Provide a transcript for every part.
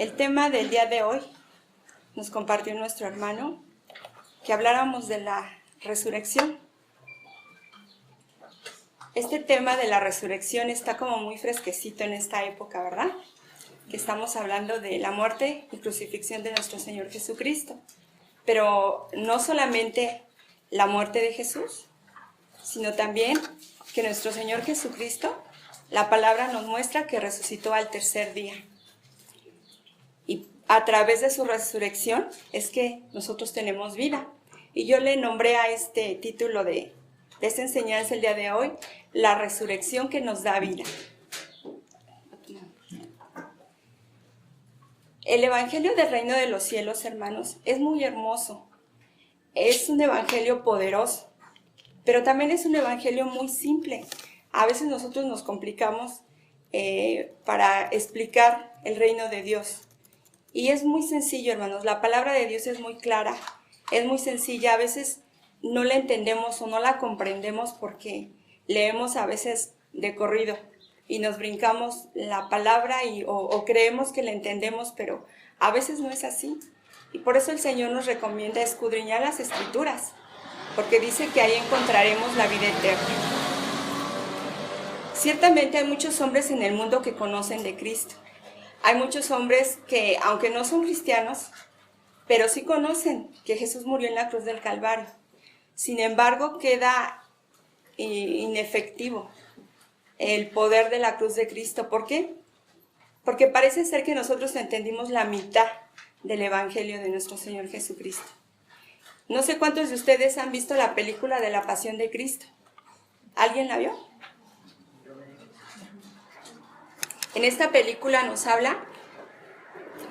El tema del día de hoy nos compartió nuestro hermano que habláramos de la resurrección. Este tema de la resurrección está como muy fresquecito en esta época, ¿verdad? Que estamos hablando de la muerte y crucifixión de nuestro Señor Jesucristo. Pero no solamente la muerte de Jesús, sino también que nuestro Señor Jesucristo, la palabra nos muestra que resucitó al tercer día. Y a través de su resurrección es que nosotros tenemos vida. Y yo le nombré a este título de esta enseñanza el día de hoy, la resurrección que nos da vida. El Evangelio del Reino de los Cielos, hermanos, es muy hermoso. Es un evangelio poderoso, pero también es un evangelio muy simple. A veces nosotros nos complicamos para explicar el reino de Dios. Y es muy sencillo, hermanos. La palabra de Dios es muy clara, es muy sencilla. A veces no la entendemos o no la comprendemos porque leemos a veces de corrido y nos brincamos la palabra o creemos que la entendemos, pero a veces no es así. Y por eso el Señor nos recomienda escudriñar las Escrituras, porque dice que ahí encontraremos la vida eterna. Ciertamente hay muchos hombres en el mundo que conocen de Cristo. Hay muchos hombres que, aunque no son cristianos, pero sí conocen que Jesús murió en la cruz del Calvario. Sin embargo, queda inefectivo el poder de la cruz de Cristo. ¿Por qué? Porque parece ser que nosotros entendimos la mitad del Evangelio de nuestro Señor Jesucristo. No sé cuántos de ustedes han visto la película de la Pasión de Cristo. ¿Alguien la vio? En esta película nos habla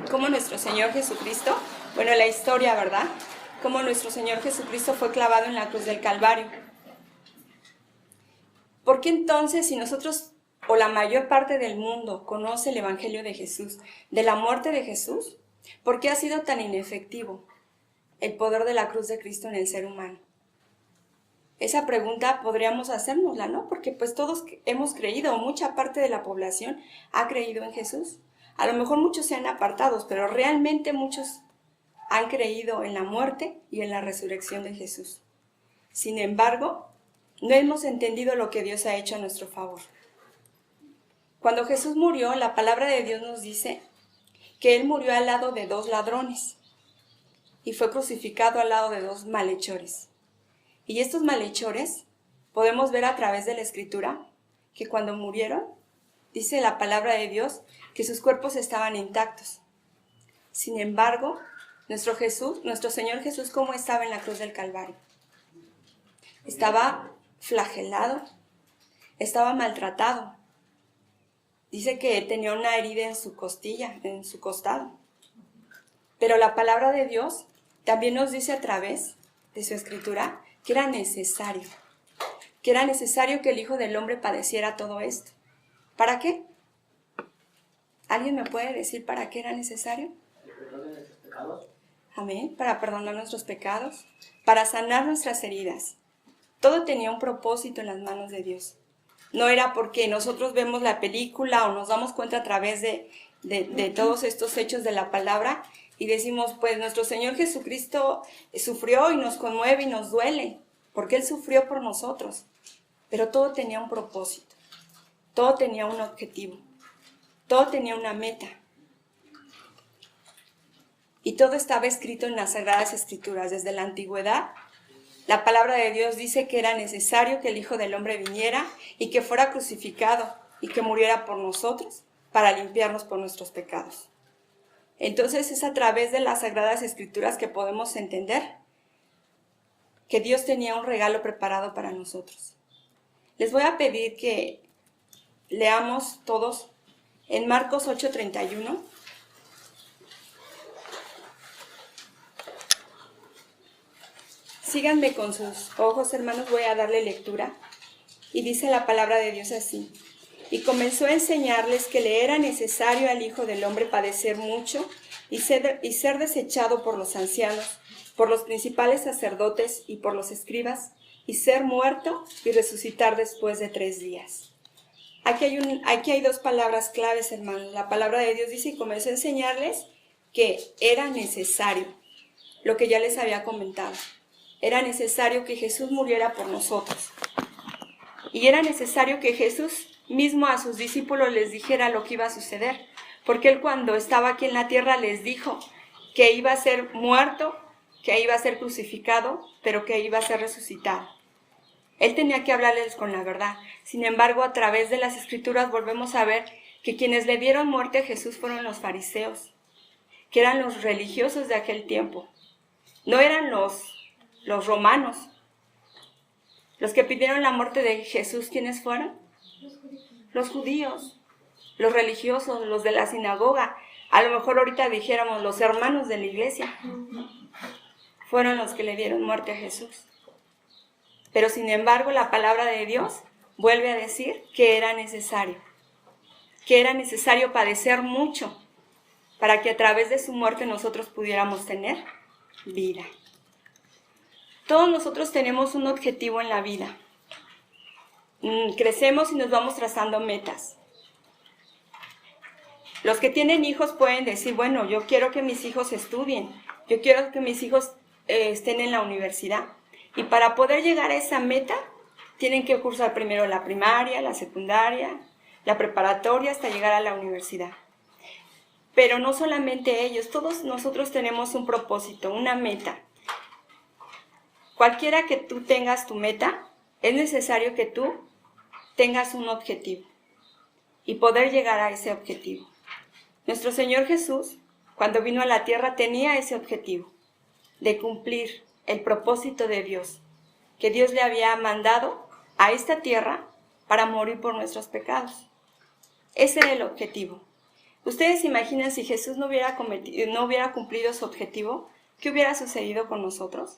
cómo nuestro Señor Jesucristo, bueno, la historia, ¿verdad? Cómo nuestro Señor Jesucristo fue clavado en la cruz del Calvario. ¿Por qué entonces, si nosotros o la mayor parte del mundo conoce el Evangelio de Jesús, de la muerte de Jesús, por qué ha sido tan inefectivo el poder de la cruz de Cristo en el ser humano? Esa pregunta podríamos hacérnosla, ¿no? Porque pues todos hemos creído, mucha parte de la población ha creído en Jesús. A lo mejor muchos se han apartado, pero realmente muchos han creído en la muerte y en la resurrección de Jesús. Sin embargo, no hemos entendido lo que Dios ha hecho a nuestro favor. Cuando Jesús murió, la palabra de Dios nos dice que Él murió al lado de dos ladrones y fue crucificado al lado de dos malhechores. Y estos malhechores podemos ver a través de la Escritura que cuando murieron, dice la palabra de Dios, que sus cuerpos estaban intactos. Sin embargo, nuestro Señor Jesús, ¿cómo estaba en la cruz del Calvario? Estaba flagelado, estaba maltratado. Dice que tenía una herida en su costilla, en su costado. Pero la palabra de Dios también nos dice a través de su Escritura que era necesario que el Hijo del Hombre padeciera todo esto. ¿Para qué? ¿Alguien me puede decir para qué era necesario? Amén, para perdonar nuestros pecados, para sanar nuestras heridas. Todo tenía un propósito en las manos de Dios. No era porque nosotros vemos la película o nos damos cuenta a través de todos estos hechos de la palabra y decimos, pues nuestro Señor Jesucristo sufrió y nos conmueve y nos duele, porque Él sufrió por nosotros. Pero todo tenía un propósito, todo tenía un objetivo, todo tenía una meta. Y todo estaba escrito en las Sagradas Escrituras. Desde la antigüedad, la palabra de Dios dice que era necesario que el Hijo del Hombre viniera y que fuera crucificado y que muriera por nosotros para limpiarnos por nuestros pecados. Entonces es a través de las Sagradas Escrituras que podemos entender que Dios tenía un regalo preparado para nosotros. Les voy a pedir que leamos todos en Marcos 8:31. Síganme con sus ojos, hermanos, voy a darle lectura. Y dice la palabra de Dios así. Y comenzó a enseñarles que le era necesario al Hijo del Hombre padecer mucho y ser desechado por los ancianos, por los principales sacerdotes y por los escribas, y ser muerto y resucitar después de 3 días. Aquí hay dos palabras claves, hermanos. La palabra de Dios dice y comenzó a enseñarles que era necesario, lo que ya les había comentado. Era necesario que Jesús muriera por nosotros. Y era necesario que Jesús mismo a sus discípulos les dijera lo que iba a suceder. Porque Él cuando estaba aquí en la tierra les dijo que iba a ser muerto, que iba a ser crucificado, pero que iba a ser resucitado. Él tenía que hablarles con la verdad. Sin embargo, a través de las Escrituras volvemos a ver que quienes le dieron muerte a Jesús fueron los fariseos, que eran los religiosos de aquel tiempo. No eran los romanos. Los que pidieron la muerte de Jesús, ¿quiénes fueron? Los judíos, los religiosos, los de la sinagoga. A lo mejor ahorita dijéramos los hermanos de la iglesia. Fueron los que le dieron muerte a Jesús. Pero sin embargo, la palabra de Dios vuelve a decir que era necesario padecer mucho para que a través de su muerte nosotros pudiéramos tener vida. Todos nosotros tenemos un objetivo en la vida. Crecemos y nos vamos trazando metas. Los que tienen hijos pueden decir, bueno, yo quiero que mis hijos estudien, yo quiero que mis hijos estén en la universidad. Y para poder llegar a esa meta, tienen que cursar primero la primaria, la secundaria, la preparatoria, hasta llegar a la universidad. Pero no solamente ellos, todos nosotros tenemos un propósito, una meta. Cualquiera que tú tengas tu meta, es necesario que tú tengas un objetivo y poder llegar a ese objetivo. Nuestro Señor Jesús, cuando vino a la tierra, tenía ese objetivo de cumplir el propósito de Dios, que Dios le había mandado a esta tierra para morir por nuestros pecados. Ese era el objetivo. ¿Ustedes se imaginan si Jesús no hubiera cumplido su objetivo? ¿Qué hubiera sucedido con nosotros?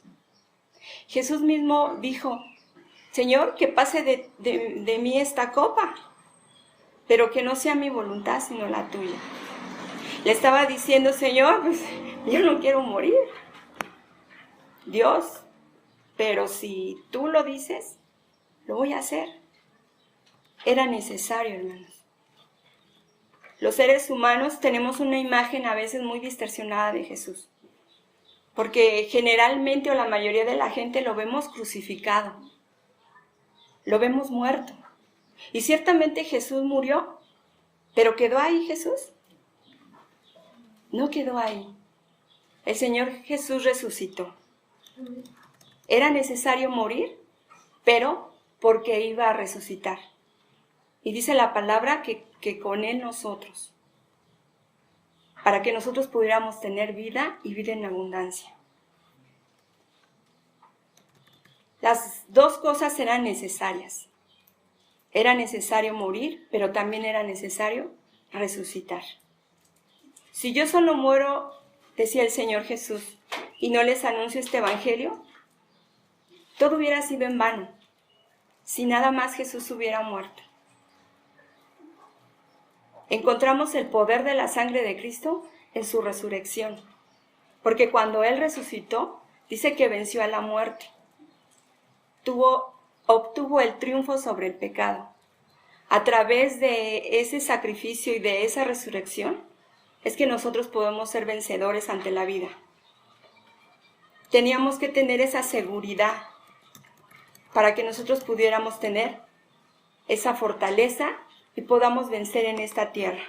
Jesús mismo dijo, Señor, que pase de mí esta copa, pero que no sea mi voluntad, sino la tuya. Le estaba diciendo, Señor, pues yo no quiero morir. Dios, pero si tú lo dices, lo voy a hacer. Era necesario, hermanos. Los seres humanos tenemos una imagen a veces muy distorsionada de Jesús, porque generalmente o la mayoría de la gente lo vemos crucificado, lo vemos muerto. Y ciertamente Jesús murió, pero ¿quedó ahí Jesús? No quedó ahí. El Señor Jesús resucitó. Era necesario morir, pero porque iba a resucitar. Y dice la palabra que con Él nosotros, para que nosotros pudiéramos tener vida y vida en abundancia. Las dos cosas eran necesarias. Era necesario morir, pero también era necesario resucitar. Si yo solo muero, decía el Señor Jesús, y no les anuncio este evangelio, todo hubiera sido en vano, si nada más Jesús hubiera muerto. Encontramos el poder de la sangre de Cristo en su resurrección, porque cuando Él resucitó, dice que venció a la muerte. Obtuvo el triunfo sobre el pecado. A través de ese sacrificio y de esa resurrección, es que nosotros podemos ser vencedores ante la vida. Teníamos que tener esa seguridad para que nosotros pudiéramos tener esa fortaleza y podamos vencer en esta tierra.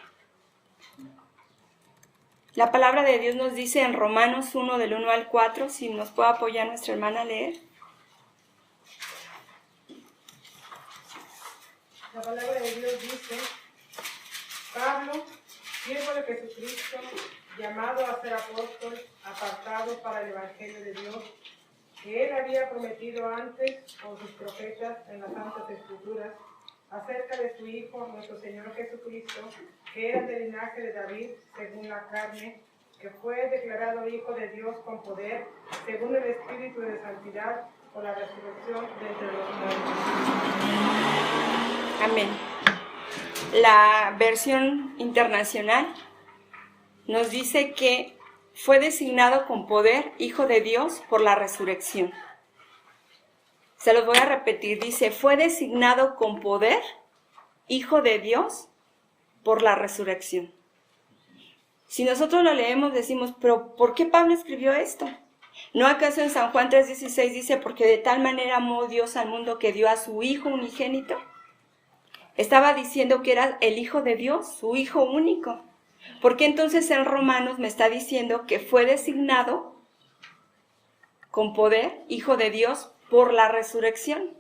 La palabra de Dios nos dice en Romanos 1, del 1 al 4, si nos puede apoyar nuestra hermana a leer. La palabra de Dios dice, Pablo, siervo de Jesucristo, llamado a ser apóstol, apartado para el Evangelio de Dios, que Él había prometido antes con sus profetas en las Santas Escrituras, acerca de su Hijo, nuestro Señor Jesucristo, que era del linaje de David, según la carne, que fue declarado Hijo de Dios con poder, según el Espíritu de Santidad, por la resurrección de entre los muertos. Amén. La versión internacional nos dice que fue designado con poder Hijo de Dios por la resurrección. Se los voy a repetir, dice, fue designado con poder hijo de Dios por la resurrección. Si nosotros lo leemos, decimos, pero ¿por qué Pablo escribió esto? ¿No acaso en San Juan 3:16 dice, porque de tal manera amó Dios al mundo que dio a su Hijo unigénito? Estaba diciendo que era el Hijo de Dios, su Hijo único. ¿Por qué entonces en Romanos me está diciendo que fue designado con poder Hijo de Dios por la resurrección?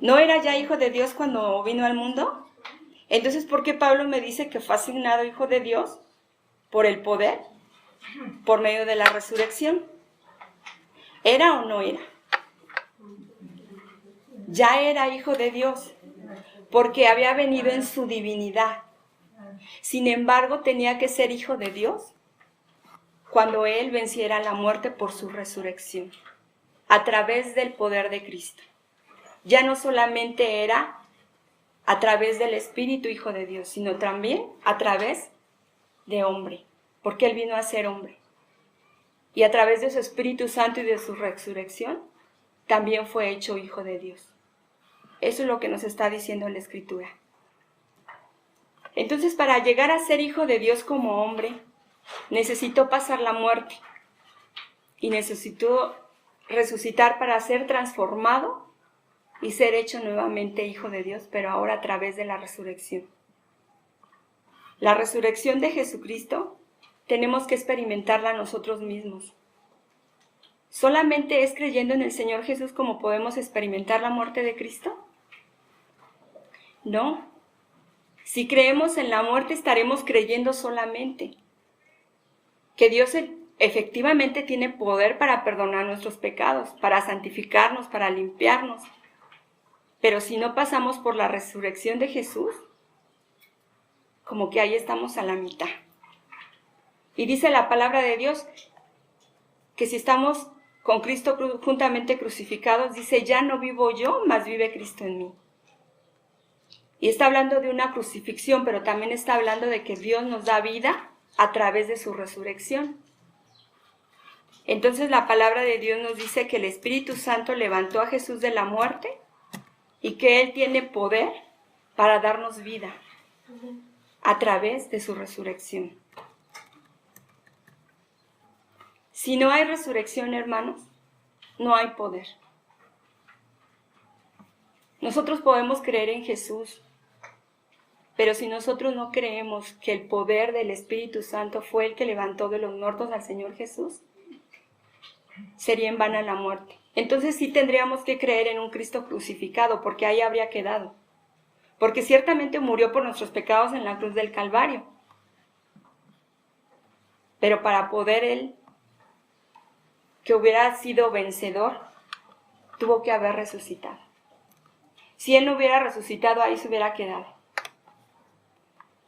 ¿No era ya Hijo de Dios cuando vino al mundo? Entonces, ¿por qué Pablo me dice que fue asignado Hijo de Dios por el poder, por medio de la resurrección? ¿Era o no era? Ya era Hijo de Dios, porque había venido en su divinidad. Sin embargo, tenía que ser Hijo de Dios cuando Él venciera la muerte por su resurrección, a través del poder de Cristo. Ya no solamente era a través del Espíritu Hijo de Dios, sino también a través de hombre, porque Él vino a ser hombre. Y a través de su Espíritu Santo y de su resurrección, también fue hecho Hijo de Dios. Eso es lo que nos está diciendo la Escritura. Entonces, para llegar a ser Hijo de Dios como hombre, necesitó pasar la muerte y necesitó resucitar para ser transformado y ser hecho nuevamente Hijo de Dios, pero ahora a través de la resurrección. La resurrección de Jesucristo tenemos que experimentarla nosotros mismos. ¿Solamente es creyendo en el Señor Jesús como podemos experimentar la muerte de Cristo? No. Si creemos en la muerte, estaremos creyendo solamente que Dios efectivamente tiene poder para perdonar nuestros pecados, para santificarnos, para limpiarnos. Pero si no pasamos por la resurrección de Jesús, como que ahí estamos a la mitad. Y dice la palabra de Dios que si estamos con Cristo juntamente crucificados, dice, ya no vivo yo, mas vive Cristo en mí. Y está hablando de una crucifixión, pero también está hablando de que Dios nos da vida a través de su resurrección. Entonces la palabra de Dios nos dice que el Espíritu Santo levantó a Jesús de la muerte y que Él tiene poder para darnos vida a través de su resurrección. Si no hay resurrección, hermanos, no hay poder. Nosotros podemos creer en Jesús, pero si nosotros no creemos que el poder del Espíritu Santo fue el que levantó de los muertos al Señor Jesús, sería en vana la muerte. Entonces sí tendríamos que creer en un Cristo crucificado, porque ahí habría quedado. Porque ciertamente murió por nuestros pecados en la cruz del Calvario. Pero para poder Él, que hubiera sido vencedor, tuvo que haber resucitado. Si Él no hubiera resucitado, ahí se hubiera quedado.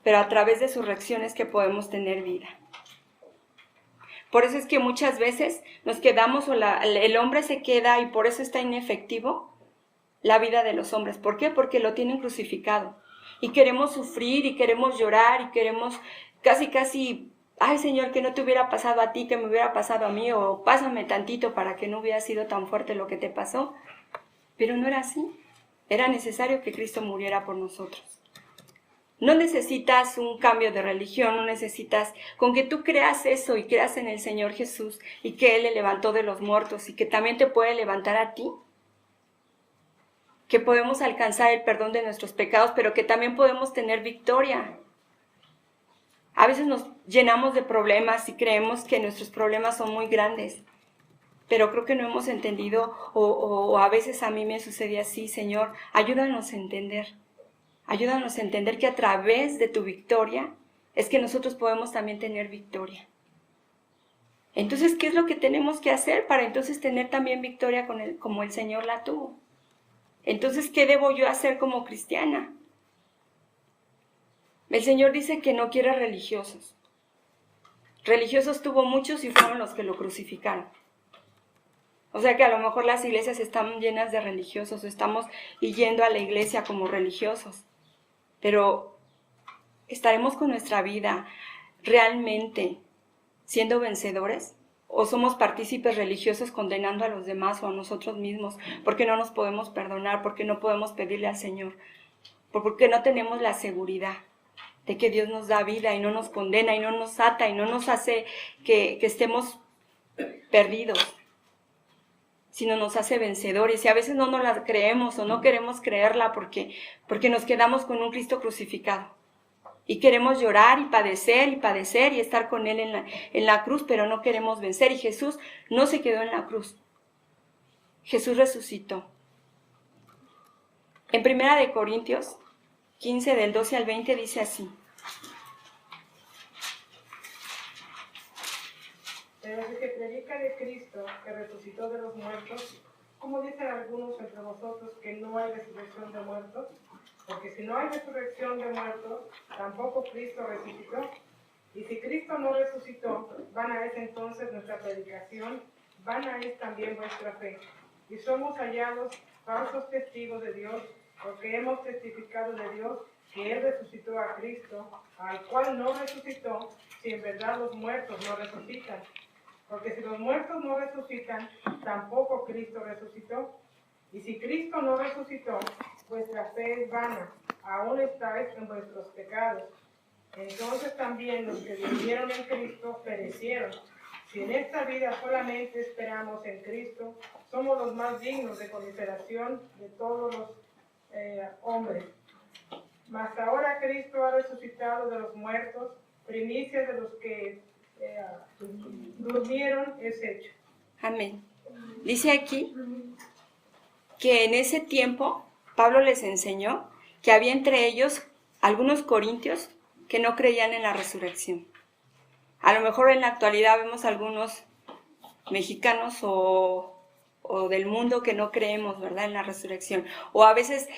Pero a través de su resurrección es que podemos tener vida. Por eso es que muchas veces nos quedamos, o el hombre se queda y por eso está inefectivo la vida de los hombres. ¿Por qué? Porque lo tienen crucificado. Y queremos sufrir y queremos llorar y queremos casi, ay Señor, que no te hubiera pasado a ti, que me hubiera pasado a mí, o pásame tantito para que no hubiera sido tan fuerte lo que te pasó. Pero no era así. Era necesario que Cristo muriera por nosotros. No necesitas un cambio de religión, no necesitas, con que tú creas eso y creas en el Señor Jesús y que Él le levantó de los muertos y que también te puede levantar a ti, que podemos alcanzar el perdón de nuestros pecados, pero que también podemos tener victoria. A veces nos llenamos de problemas y creemos que nuestros problemas son muy grandes, pero creo que no hemos entendido, o a veces a mí me sucede así, Señor, ayúdanos a entender. Ayúdanos a entender que a través de tu victoria es que nosotros podemos también tener victoria. Entonces, ¿qué es lo que tenemos que hacer para entonces tener también victoria como el Señor la tuvo? Entonces, ¿qué debo yo hacer como cristiana? El Señor dice que no quiere religiosos. Religiosos tuvo muchos y fueron los que lo crucificaron. O sea que a lo mejor las iglesias están llenas de religiosos, o estamos yendo a la iglesia como religiosos. Pero ¿estaremos con nuestra vida realmente siendo vencedores? ¿O somos partícipes religiosos condenando a los demás o a nosotros mismos porque no nos podemos perdonar, porque no podemos pedirle al Señor porque no tenemos la seguridad de que Dios nos da vida y no nos condena y no nos ata y no nos hace que estemos perdidos, sino nos hace vencedores. Y a veces no nos la creemos o no queremos creerla porque nos quedamos con un Cristo crucificado. Y queremos llorar y padecer y estar con Él en la cruz, pero no queremos vencer. Y Jesús no se quedó en la cruz. Jesús resucitó. En 1 Corintios 15, del 12 al 20, dice así. Pero el que predica de Cristo, que resucitó de los muertos, ¿cómo dicen algunos entre vosotros que no hay resurrección de muertos? Porque si no hay resurrección de muertos, tampoco Cristo resucitó. Y si Cristo no resucitó, vana es entonces nuestra predicación, vana es también vuestra fe. Y somos hallados falsos testigos de Dios, porque hemos testificado de Dios que Él resucitó a Cristo, al cual no resucitó, si en verdad los muertos no resucitan. Porque si los muertos no resucitan, tampoco Cristo resucitó. Y si Cristo no resucitó, vuestra fe es vana, aún estáis en vuestros pecados. Entonces también los que vivieron en Cristo perecieron. Si en esta vida solamente esperamos en Cristo, somos los más dignos de consideración de todos los hombres. Mas ahora Cristo ha resucitado de los muertos, primicias de los que durmieron es hecho. Amén. Dice aquí que en ese tiempo Pablo les enseñó que había entre ellos algunos corintios que no creían en la resurrección. A lo mejor en la actualidad vemos algunos mexicanos o del mundo que no creemos, ¿verdad?, en la resurrección. O a veces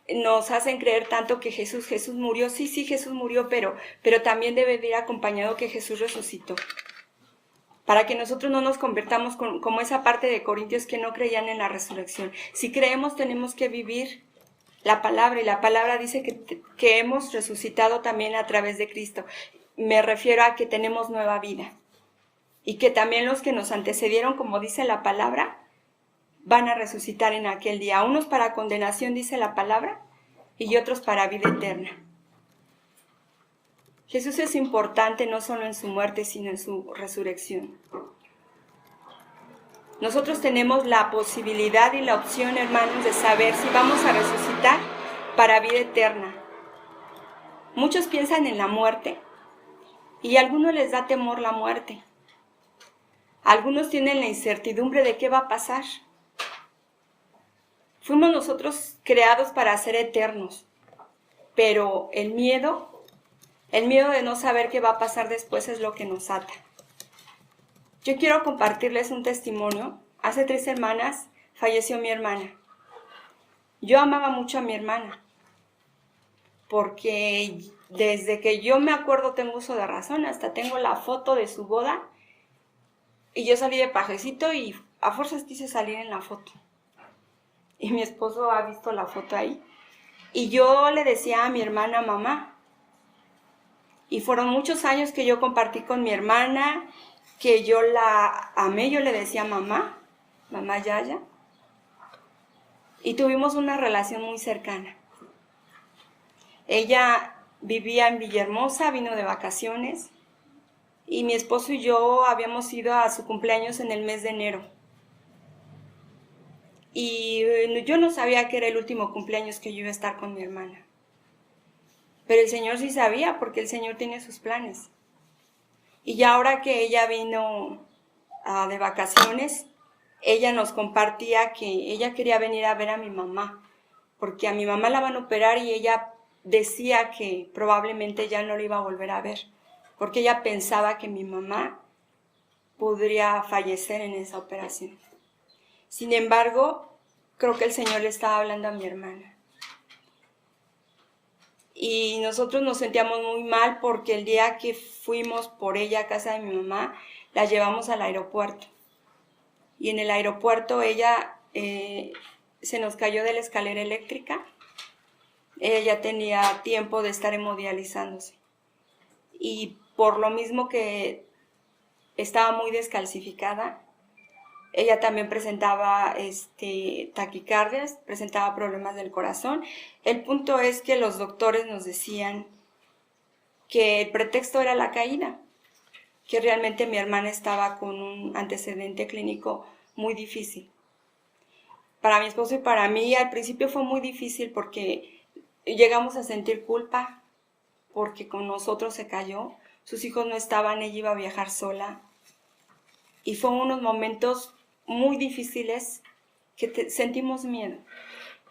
nos hacen creer tanto que Jesús murió. Sí, Jesús murió, pero también debe de ir acompañado que Jesús resucitó. Para que nosotros no nos convertamos como esa parte de corintios que no creían en la resurrección. Si creemos, tenemos que vivir la palabra, y la palabra dice que hemos resucitado también a través de Cristo. Me refiero a que tenemos nueva vida. Y que también los que nos antecedieron, como dice la palabra, van a resucitar en aquel día. Unos para condenación, dice la palabra, y otros para vida eterna. Jesús es importante no solo en su muerte, sino en su resurrección. Nosotros tenemos la posibilidad y la opción, hermanos, de saber si vamos a resucitar para vida eterna. Muchos piensan en la muerte y a algunos les da temor la muerte. Algunos tienen la incertidumbre de qué va a pasar. Fuimos nosotros creados para ser eternos, pero el miedo de no saber qué va a pasar después es lo que nos ata. Yo quiero compartirles un testimonio. Hace 3 semanas falleció mi hermana. Yo amaba mucho a mi hermana, porque desde que yo me acuerdo tengo uso de razón, hasta tengo la foto de su boda, y yo salí de pajecito y a fuerzas quise salir en la foto. Y mi esposo ha visto la foto ahí. Y yo le decía a mi hermana mamá. Y fueron muchos años que yo compartí con mi hermana, que yo la amé, yo le decía mamá Yaya. Y tuvimos una relación muy cercana. Ella vivía en Villahermosa, vino de vacaciones. Y mi esposo y yo habíamos ido a su cumpleaños en el mes de enero. Y yo no sabía que era el último cumpleaños que yo iba a estar con mi hermana. Pero el Señor sí sabía, porque el Señor tiene sus planes. Y ya ahora que ella vino de vacaciones, ella nos compartía que ella quería venir a ver a mi mamá, porque a mi mamá la van a operar y ella decía que probablemente ya no la iba a volver a ver, porque ella pensaba que mi mamá podría fallecer en esa operación. Sin embargo, creo que el Señor le estaba hablando a mi hermana. Y nosotros nos sentíamos muy mal porque el día que fuimos por ella a casa de mi mamá, la llevamos al aeropuerto. Y en el aeropuerto ella se nos cayó de la escalera eléctrica. Ella ya tenía tiempo de estar hemodializándose. Y por lo mismo que estaba muy descalcificada, Ella también presentaba taquicardias, presentaba problemas del corazón. El punto es que los doctores nos decían que el pretexto era la caída, que realmente mi hermana estaba con un antecedente clínico muy difícil. Para mi esposo y para mí al principio fue muy difícil porque llegamos a sentir culpa porque con nosotros se cayó, sus hijos no estaban, ella iba a viajar sola. Y fueron unos momentos muy difíciles que sentimos miedo.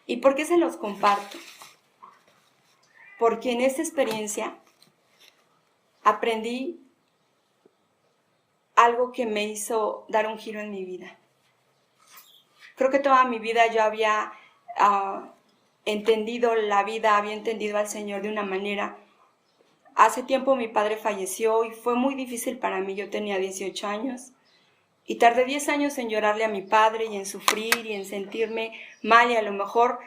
¿Y por qué se los comparto? Porque en esta experiencia aprendí algo que me hizo dar un giro en mi vida. Creo que toda mi vida yo había entendido la vida, había entendido al Señor de una manera. Hace tiempo mi padre falleció y fue muy difícil para mí. Yo tenía 18 años y tardé 10 años en llorarle a mi padre y en sufrir y en sentirme mal y a lo mejor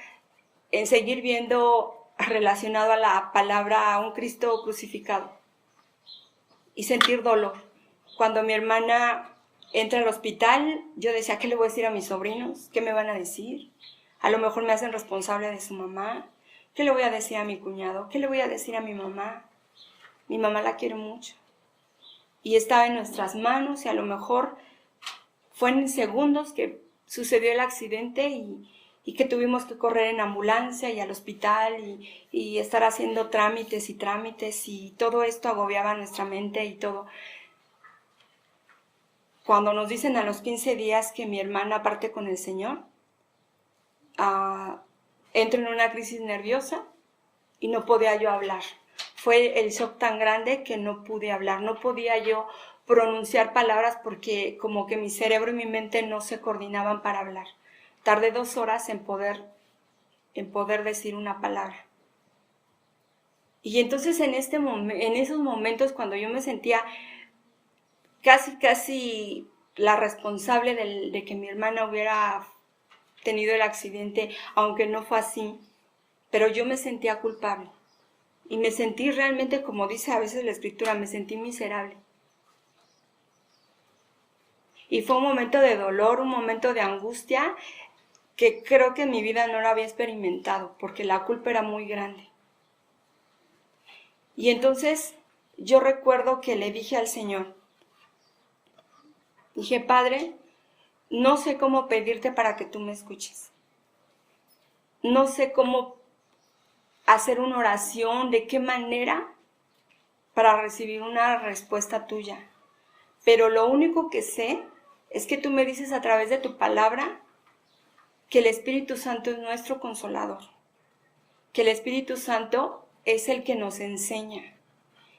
en seguir viendo relacionado a la palabra a un Cristo crucificado y sentir dolor. Cuando mi hermana entra al hospital, yo decía, ¿qué le voy a decir a mis sobrinos? ¿Qué me van a decir? A lo mejor me hacen responsable de su mamá. ¿Qué le voy a decir a mi cuñado? ¿Qué le voy a decir a mi mamá? Mi mamá la quiere mucho. Y estaba en nuestras manos y a lo mejor fue en segundos que sucedió el accidente y que tuvimos que correr en ambulancia y al hospital y estar haciendo trámites y todo esto agobiaba nuestra mente y todo. Cuando nos dicen a los 15 días que mi hermana parte con el Señor, entro en una crisis nerviosa y no podía yo hablar. Fue el shock tan grande que no pude hablar, no podía yo pronunciar palabras porque como que mi cerebro y mi mente no se coordinaban para hablar. Tardé 2 horas en poder decir una palabra. Y entonces en esos momentos cuando yo me sentía casi la responsable de que mi hermana hubiera tenido el accidente, aunque no fue así, pero yo me sentía culpable. Y me sentí realmente, como dice a veces la Escritura, me sentí miserable. Y fue un momento de dolor, un momento de angustia que creo que en mi vida no lo había experimentado, porque la culpa era muy grande. Y entonces yo recuerdo que le dije al Señor, dije, Padre, no sé cómo pedirte para que tú me escuches. No sé cómo hacer una oración, de qué manera para recibir una respuesta tuya. Pero lo único que sé es que tú me dices a través de tu palabra que el Espíritu Santo es nuestro consolador, que el Espíritu Santo es el que nos enseña.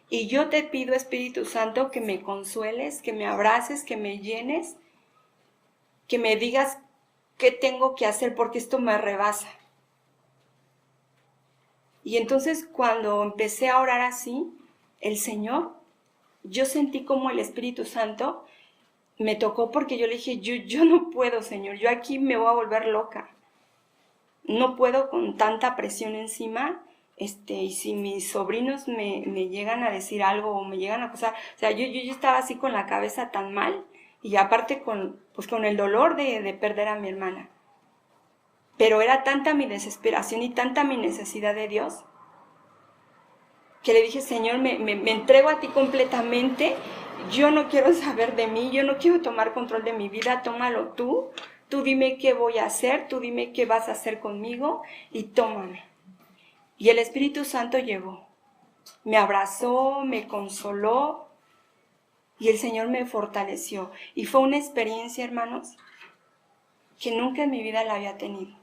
Y yo te pido, Espíritu Santo, que me consueles, que me abraces, que me llenes, que me digas qué tengo que hacer porque esto me rebasa. Y entonces cuando empecé a orar así, el Señor, yo sentí como el Espíritu Santo me tocó porque yo le dije, yo no puedo, Señor, yo aquí me voy a volver loca. No puedo con tanta presión encima, y si mis sobrinos me llegan a decir algo o me llegan a acusar, o sea, yo estaba así con la cabeza tan mal y aparte con el dolor de perder a mi hermana. Pero era tanta mi desesperación y tanta mi necesidad de Dios que le dije, Señor, me entrego a ti completamente. Yo no quiero saber de mí, yo no quiero tomar control de mi vida, tómalo tú. Tú dime qué voy a hacer, tú dime qué vas a hacer conmigo y tómame. Y el Espíritu Santo llegó, me abrazó, me consoló y el Señor me fortaleció. Y fue una experiencia, hermanos, que nunca en mi vida la había tenido.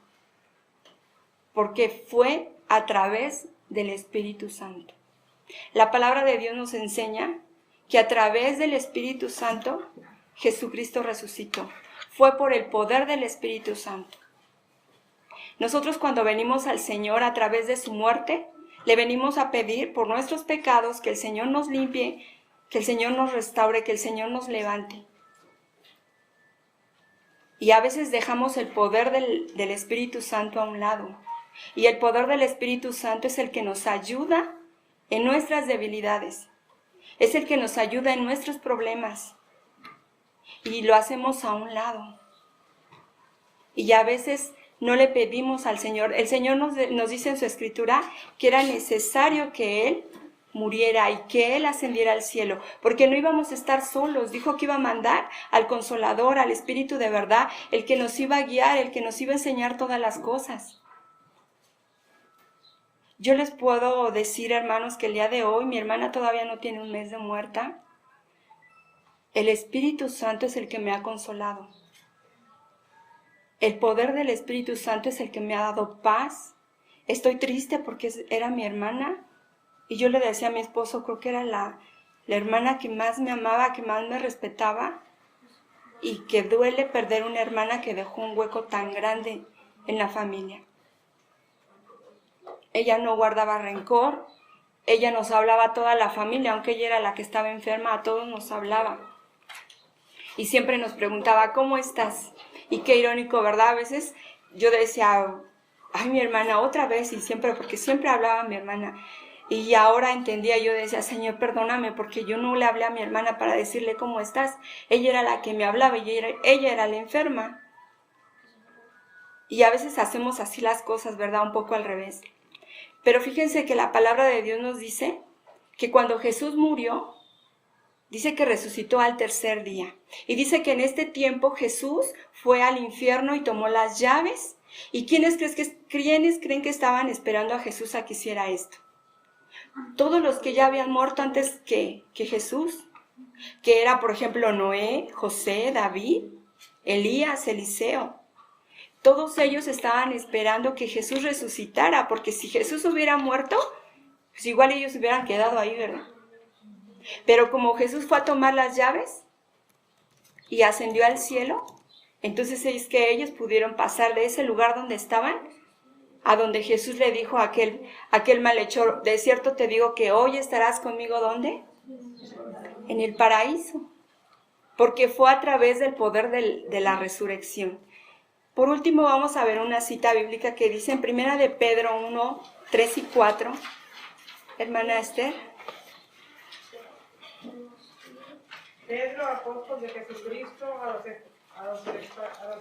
Porque fue a través del Espíritu Santo. La palabra de Dios nos enseña que a través del Espíritu Santo Jesucristo resucitó. Fue por el poder del Espíritu Santo. Nosotros cuando venimos al Señor a través de su muerte, le venimos a pedir por nuestros pecados que el Señor nos limpie, que el Señor nos restaure, que el Señor nos levante. Y a veces dejamos el poder del Espíritu Santo a un lado. Y el poder del Espíritu Santo es el que nos ayuda en nuestras debilidades. Es el que nos ayuda en nuestros problemas. Y lo hacemos a un lado. Y a veces no le pedimos al Señor. El Señor nos dice en su Escritura que era necesario que Él muriera y que Él ascendiera al cielo, porque no íbamos a estar solos. Dijo que iba a mandar al Consolador, al Espíritu de verdad, el que nos iba a guiar, el que nos iba a enseñar todas las cosas. Yo les puedo decir, hermanos, que el día de hoy mi hermana todavía no tiene un mes de muerta. El Espíritu Santo es el que me ha consolado. El poder del Espíritu Santo es el que me ha dado paz. Estoy triste porque era mi hermana. Y yo le decía a mi esposo, creo que era la hermana que más me amaba, que más me respetaba. Y que duele perder una hermana que dejó un hueco tan grande en la familia. Ella no guardaba rencor. Ella nos hablaba a toda la familia, aunque ella era la que estaba enferma, a todos nos hablaba. Y siempre nos preguntaba, ¿cómo estás? Y qué irónico, ¿verdad? A veces yo decía, ay, mi hermana, otra vez, y siempre, porque siempre hablaba a mi hermana. Y ahora entendía, yo decía, Señor, perdóname, porque yo no le hablé a mi hermana para decirle cómo estás. Ella era la que me hablaba y ella era la enferma. Y a veces hacemos así las cosas, ¿verdad? Un poco al revés. Pero fíjense que la palabra de Dios nos dice que cuando Jesús murió, dice que resucitó al tercer día. Y dice que en este tiempo Jesús fue al infierno y tomó las llaves. ¿Y quiénes creen que estaban esperando a Jesús a que hiciera esto? Todos los que ya habían muerto antes que Jesús. Que era, por ejemplo, Noé, José, David, Elías, Eliseo. Todos ellos estaban esperando que Jesús resucitara, porque si Jesús hubiera muerto, pues igual ellos hubieran quedado ahí, ¿verdad? Pero como Jesús fue a tomar las llaves y ascendió al cielo, entonces es que ellos pudieron pasar de ese lugar donde estaban a donde Jesús le dijo a aquel malhechor, de cierto te digo que hoy estarás conmigo, ¿dónde? En el paraíso, porque fue a través del poder de la resurrección. Por último, vamos a ver una cita bíblica que dice en 1 de Pedro 1, 3 y 4. Hermana Esther. Pedro, apóstol de Jesucristo, a los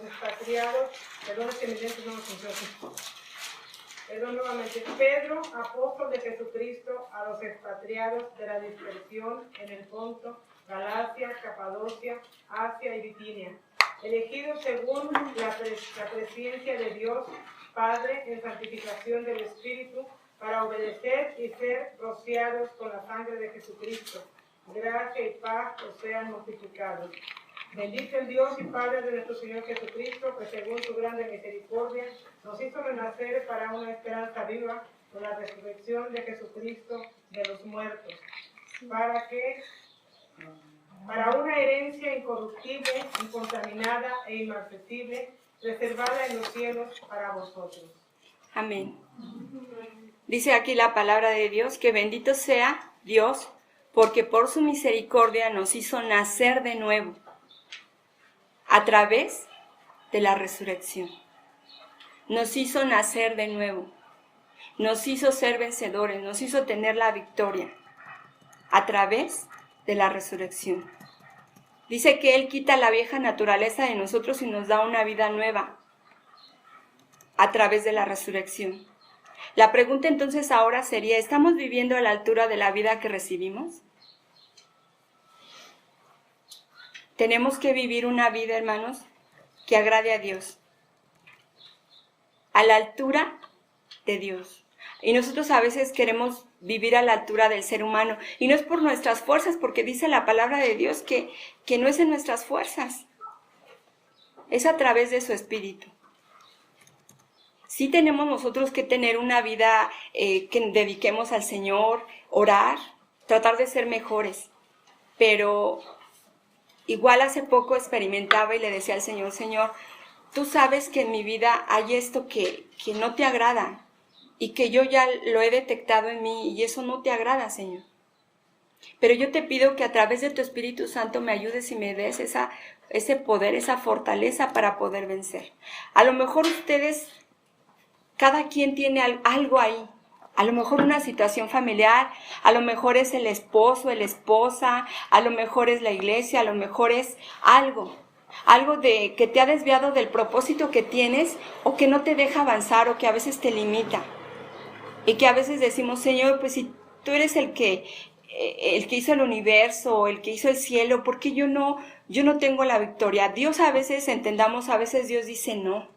expatriados, perdón, es que mi lente no me funciona. Perdón nuevamente. Pedro, apóstol de Jesucristo, a los expatriados de la dispersión en el Ponto, Galacia, Capadocia, Asia y Bitinia, elegidos según la presciencia de Dios, Padre, en santificación del Espíritu, para obedecer y ser rociados con la sangre de Jesucristo. Gracia y paz os sean multiplicados. Bendito el Dios y Padre de nuestro Señor Jesucristo, que según su grande misericordia nos hizo renacer para una esperanza viva con la resurrección de Jesucristo de los muertos, para una herencia incorruptible, incontaminada e inmarcesible, reservada en los cielos para vosotros. Amén. Dice aquí la palabra de Dios que bendito sea Dios, porque por su misericordia nos hizo nacer de nuevo a través de la resurrección. Nos hizo nacer de nuevo, nos hizo ser vencedores, nos hizo tener la victoria a través de la resurrección. Dice que Él quita la vieja naturaleza de nosotros y nos da una vida nueva a través de la resurrección. La pregunta entonces ahora sería, ¿estamos viviendo a la altura de la vida que recibimos? Tenemos que vivir una vida, hermanos, que agrade a Dios, a la altura de Dios. Y nosotros a veces queremos vivir a la altura del ser humano. Y no es por nuestras fuerzas, porque dice la palabra de Dios que no es en nuestras fuerzas. Es a través de su Espíritu. Sí tenemos nosotros que tener una vida que dediquemos al Señor, orar, tratar de ser mejores. Pero igual hace poco experimentaba y le decía al Señor, Señor, tú sabes que en mi vida hay esto que no te agrada y que yo ya lo he detectado en mí y eso no te agrada, Señor. Pero yo te pido que a través de tu Espíritu Santo me ayudes y me des ese poder, esa fortaleza para poder vencer. A lo mejor ustedes, cada quien tiene algo ahí. A lo mejor una situación familiar, a lo mejor es el esposo, la esposa, a lo mejor es la iglesia, a lo mejor es algo. algo de que te ha desviado del propósito que tienes o que no te deja avanzar o que a veces te limita. Y que a veces decimos, Señor, pues si tú eres el que hizo el universo, el que hizo el cielo, ¿por qué yo no tengo la victoria? Dios a veces, entendamos, a veces Dios dice no.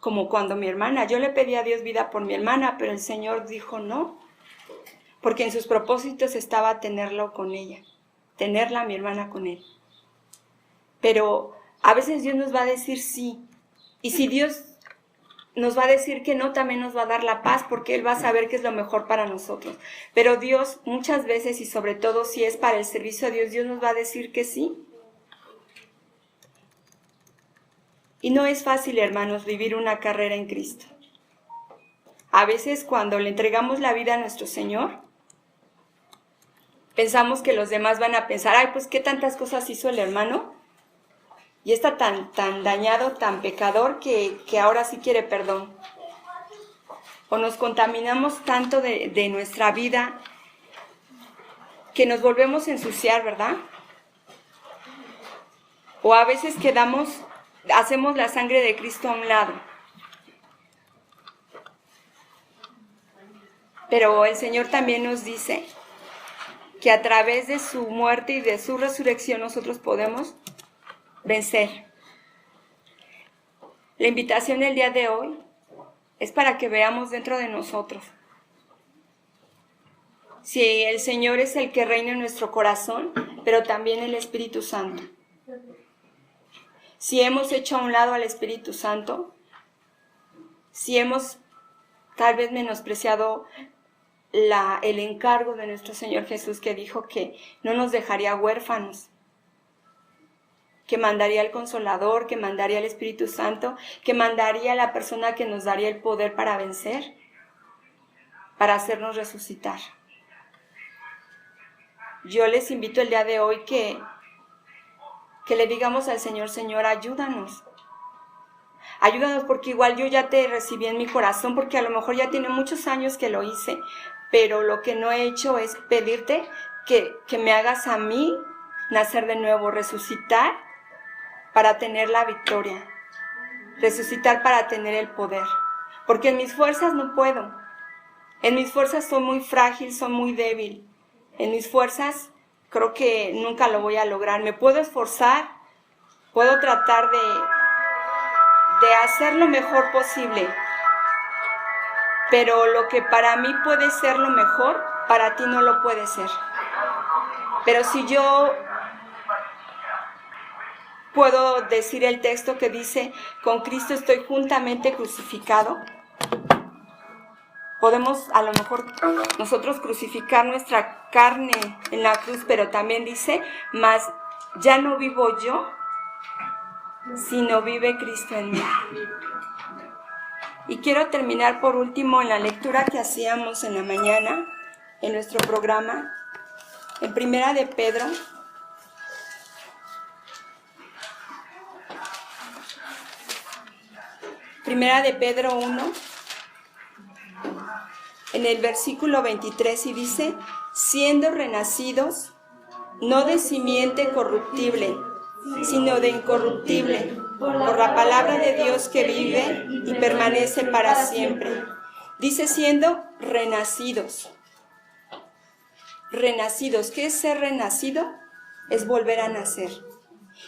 Como cuando mi hermana, yo le pedí a Dios vida por mi hermana, pero el Señor dijo no. Porque en sus propósitos estaba tenerlo con ella, tenerla, mi hermana, con él. Pero a veces Dios nos va a decir sí. Y si Dios nos va a decir que no, también nos va a dar la paz, porque Él va a saber qué es lo mejor para nosotros. Pero Dios, muchas veces, y sobre todo si es para el servicio a Dios, Dios nos va a decir que sí. Y no es fácil, hermanos, vivir una carrera en Cristo. A veces cuando le entregamos la vida a nuestro Señor, pensamos que los demás van a pensar, ay, pues qué tantas cosas hizo el hermano, y está tan dañado, tan pecador, que ahora sí quiere perdón. O nos contaminamos tanto de nuestra vida que nos volvemos a ensuciar, ¿verdad? O a veces hacemos la sangre de Cristo a un lado. Pero el Señor también nos dice que a través de su muerte y de su resurrección nosotros podemos vencer. La invitación del día de hoy es para que veamos dentro de nosotros. Si el Señor es el que reina en nuestro corazón, pero también el Espíritu Santo. Si hemos hecho a un lado al Espíritu Santo, si hemos tal vez menospreciado el encargo de nuestro Señor Jesús, que dijo que no nos dejaría huérfanos, que mandaría el Consolador, que mandaría el Espíritu Santo, que mandaría a la persona que nos daría el poder para vencer, para hacernos resucitar. Yo les invito el día de hoy que le digamos al Señor, Señor, ayúdanos. Ayúdanos, porque igual yo ya te recibí en mi corazón, porque a lo mejor ya tiene muchos años que lo hice, pero lo que no he hecho es pedirte que me hagas a mí nacer de nuevo, resucitar para tener la victoria, resucitar para tener el poder, porque en mis fuerzas no puedo, en mis fuerzas soy muy frágil, soy muy débil, en mis fuerzas creo que nunca lo voy a lograr. Me puedo esforzar, puedo tratar de hacer lo mejor posible, pero lo que para mí puede ser lo mejor, para ti no lo puede ser. Pero si yo puedo decir el texto que dice, con Cristo estoy juntamente crucificado, podemos a lo mejor nosotros crucificar nuestra carne en la cruz, pero también dice, mas ya no vivo yo, sino vive Cristo en mí. Y quiero terminar por último en la lectura que hacíamos en la mañana, en nuestro programa, en Primera de Pedro. Primera de Pedro 1, en el versículo 23, y dice, siendo renacidos, no de simiente corruptible, sino de incorruptible, por la palabra de Dios que vive y permanece para siempre. Dice, siendo renacidos. Renacidos. ¿Qué es ser renacido? Es volver a nacer.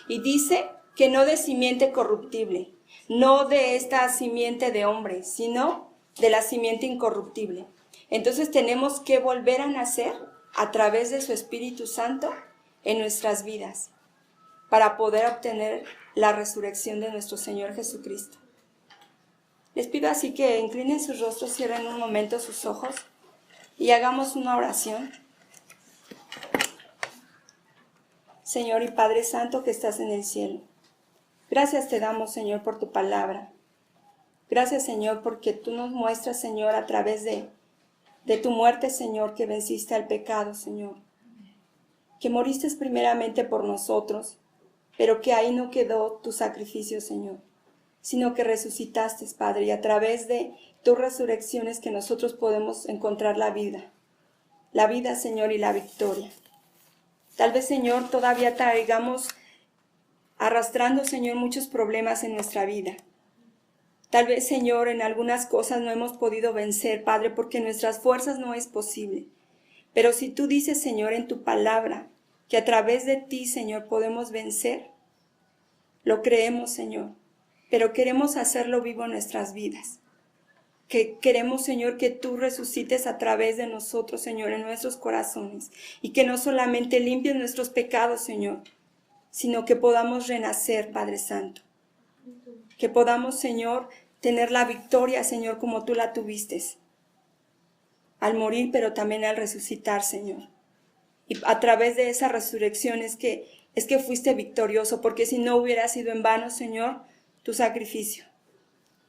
Y dice que no de simiente corruptible, no de esta simiente de hombre, sino de la simiente incorruptible. Entonces tenemos que volver a nacer a través de su Espíritu Santo en nuestras vidas, para poder obtener la resurrección de nuestro Señor Jesucristo. Les pido así que inclinen sus rostros, cierren un momento sus ojos y hagamos una oración. Señor y Padre Santo que estás en el cielo, gracias te damos, Señor, por tu palabra. Gracias, Señor, porque tú nos muestras, Señor, a través de tu muerte, Señor, que venciste al pecado, Señor. Que moriste primeramente por nosotros, pero que ahí no quedó tu sacrificio, Señor, sino que resucitaste, Padre, y a través de tus resurrecciones que nosotros podemos encontrar la vida, Señor, y la victoria. Tal vez, Señor, todavía traigamos arrastrando, Señor, muchos problemas en nuestra vida. Tal vez, Señor, en algunas cosas no hemos podido vencer, Padre, porque en nuestras fuerzas no es posible. Pero si tú dices, Señor, en tu palabra, que a través de ti, Señor, podemos vencer, lo creemos, Señor, pero queremos hacerlo vivo en nuestras vidas. Que queremos, Señor, que tú resucites a través de nosotros, Señor, en nuestros corazones, y que no solamente limpies nuestros pecados, Señor, sino que podamos renacer, Padre Santo. Que podamos, Señor, tener la victoria, Señor, como tú la tuviste, al morir, pero también al resucitar, Señor. Y a través de esa resurrección es que fuiste victorioso, porque si no hubiera sido en vano, Señor, tu sacrificio.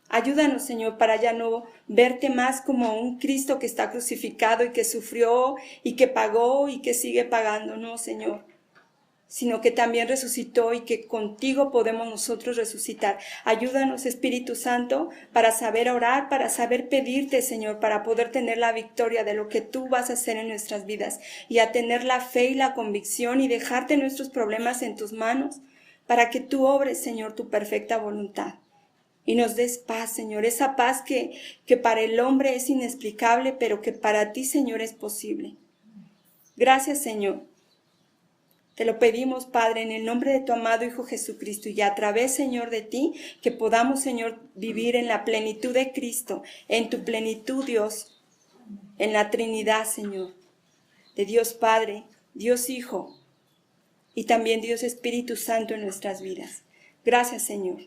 Ayúdanos, Señor, para ya no verte más como un Cristo que está crucificado y que sufrió y que pagó y que sigue pagando, no, Señor, sino que también resucitó y que contigo podemos nosotros resucitar. Ayúdanos, Espíritu Santo, para saber orar, para saber pedirte, Señor, para poder tener la victoria de lo que tú vas a hacer en nuestras vidas y a tener la fe y la convicción y dejarte nuestros problemas en tus manos para que tú obres, Señor, tu perfecta voluntad. Y nos des paz, Señor, esa paz que para el hombre es inexplicable, pero que para ti, Señor, es posible. Gracias, Señor. Te lo pedimos, Padre, en el nombre de tu amado Hijo Jesucristo, y a través, Señor, de ti, que podamos, Señor, vivir en la plenitud de Cristo, en tu plenitud, Dios, en la Trinidad, Señor, de Dios Padre, Dios Hijo, y también Dios Espíritu Santo en nuestras vidas. Gracias, Señor.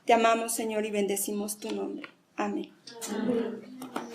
Te amamos, Señor, y bendecimos tu nombre. Amén. Amén.